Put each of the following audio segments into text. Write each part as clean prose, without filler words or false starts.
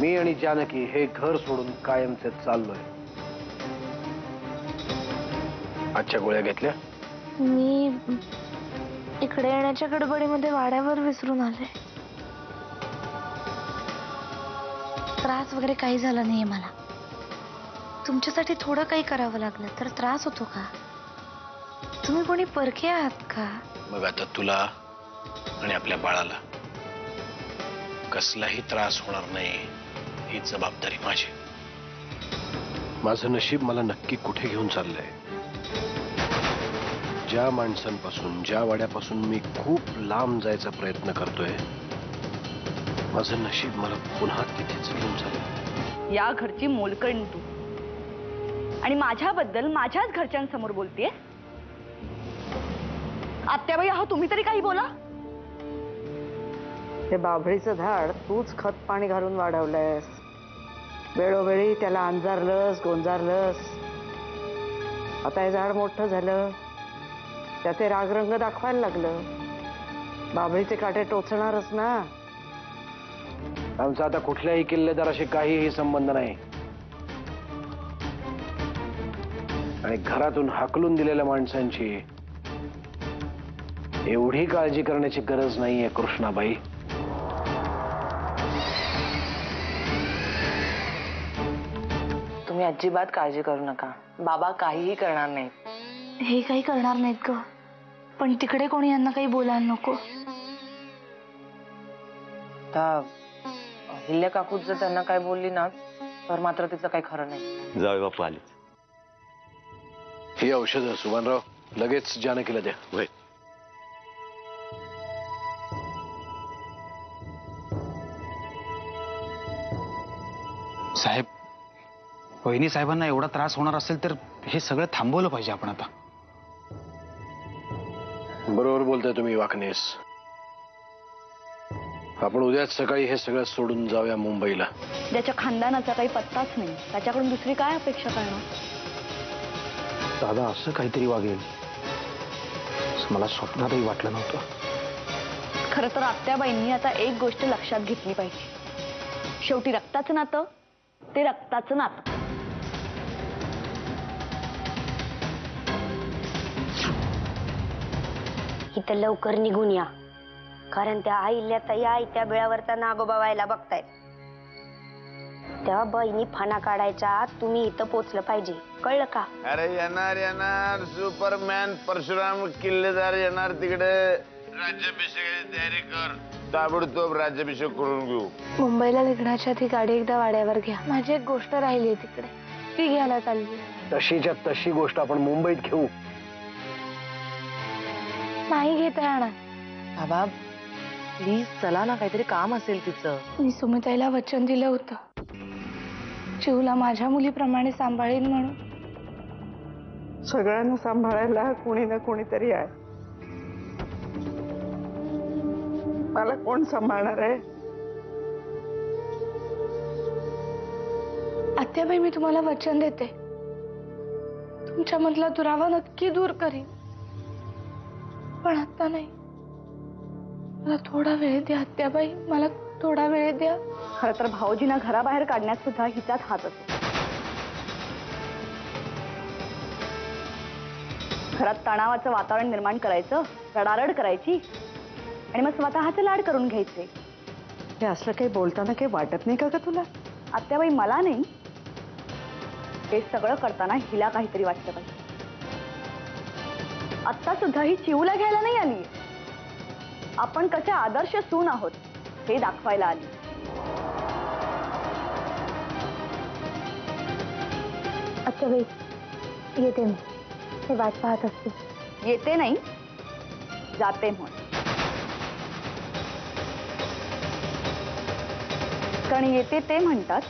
मी आणि जानकी हे घर सोडून कायमचे चाललोय. आजच्या गोळ्या घेतल्या? मी इकडे येण्याच्या गडबडीमध्ये वाड्यावर विसरून आले. त्रास वगैरे काही झाला नाहीये मला. तुमच्यासाठी थोडं काही करावं लागलं तर त्रास होतो का? तुम्ही कोणी परके आहात का? मग आता तुला आणि आपल्या बाळाला कसलाही त्रास होणार नाही ही जबाबदारी माझी. माझं नशीब मला नक्की कुठे घेऊन चाललंय. ज्या माणसांपासून ज्या वाड्यापासून मी खूप लांब जायचा प्रयत्न करतोय, माझं नशीब मला पुन्हा तिथेच घेऊन चाललंय. या घरची मोलकरीण तू आणि माझ्याबद्दल माझ्याच घरच्यांसमोर बोलतेय. आत्याबाई आहो तुम्ही तरी काही बोला. ते बाभळीचं झाड तूच खत पाणी घालून वाढवलंयस. वेळोवेळी त्याला अंजारलंस गोंजारलंस. आता हे झाड मोठं झालं त्यात रागरंग दाखवायला लागलं. बाभळीचे काटे टोचणारच ना. आमचा आता कुठल्याही किल्लेदाराशी काहीही संबंध नाही आणि घरातून हाकलून दिलेल्या माणसांची एवढी काळजी करण्याची गरज नाहीये कृष्णाबाई. तुम्ही अजिबात काळजी करू नका. बाबा काहीही करणार नाहीत. हे काही करणार नाहीत ग, पण तिकडे कोणी यांना काही बोलायला नको. आता हिल्या काकूच जर त्यांना काय बोलली ना तर मात्र तिचं काही खरं नाही. जाऊ बापू आले. ही औषधं सुभानराव लगेच जानकीला द्या. वय साहेब, वहिनी साहेबांना एवढा त्रास होणार असेल तर हे सगळं थांबवलं पाहिजे आपण आता. बरोबर बोलताय तुम्ही वाकनेस. आपण उद्याच सकाळी हे सगळं सोडून जाऊया मुंबईला. ज्याच्या खानदानाचा काही पत्ताच नाही त्याच्याकडून दुसरी काय अपेक्षा करणार. दादा असं काहीतरी वागेल असं मला स्वप्नातही वाटलं नव्हतं. खरं तर आत्याबाईंनी आता एक गोष्ट लक्षात घेतली पाहिजे. शेवटी रक्ताचं नातं ते रक्ताचं नातं. इथं लवकर निघून या, कारण त्या आईल्या ताई आई त्या बिळावरचा नागोबा व्हायला बघतायत. तेव्हा बहिणी फणा काढायच्या आत तुम्ही इथं पोचलं पाहिजे, कळलं का? अरे येणार येणार सुपरमॅन परशुराम किल्लेदार येणार. तिकडे राज्याभिषेकाची तयारी कर. ताबडतोब राज्याभिषेक करून घेऊ. मुंबईला निघण्याच्या आधी गाडी एकदा वाड्यावर घ्या. माझी एक गोष्ट राहिली तिकडे, ती घ्यायला चालली. तशीच्या तशी गोष्ट आपण मुंबईत घेऊ. नाही घेता येणार. बाबा प्लीज चला ना, काहीतरी काम असेल तिचं. मी सुमिताईला वचन दिलं होतं चिवला माझ्या मुलीप्रमाणे सांभाळीन म्हणून. सगळ्यांना सांभाळायला कोणी ना कोणीतरी आहे. मला कोण सांभाळणार आहे? आत्याबाई, मी तुम्हाला वचन देते, तुमच्यामधला दुरावा नक्की दूर करीन, पण आता नाही. मला थोडा वेळ द्या आत्याबाई, मला थोडा वेळ द्या. खरं तर भाऊजींना घराबाहेर काढण्यात सुद्धा हिचाच हात असतो. घरात तणावाचं वातावरण निर्माण करायचं, रडारड करायची आणि मग स्वतःचे लाड करून घ्यायचे. हे असलं काही बोलताना काही वाटत नाही का तुला? आत्याबाई, मला नाही, हे सगळं करताना हिला काहीतरी वाटतं पाहिजे. आत्ता सुद्धा ही चिवला घ्यायला नाही आली, आपण कसे आदर्श सून आहोत हे दाखवायला आली. आत्याबाई, येते मी. हे वाट पाहत असते. येते नाही, जाते म्हण. कारण येते ते म्हणतात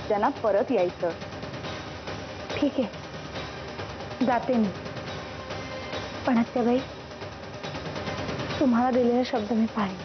त्यांना परत यायचं. ठीक आहे, जाते मी. पण आत्याबाई, तुम्हाला दिलेला शब्द मी पाळेन.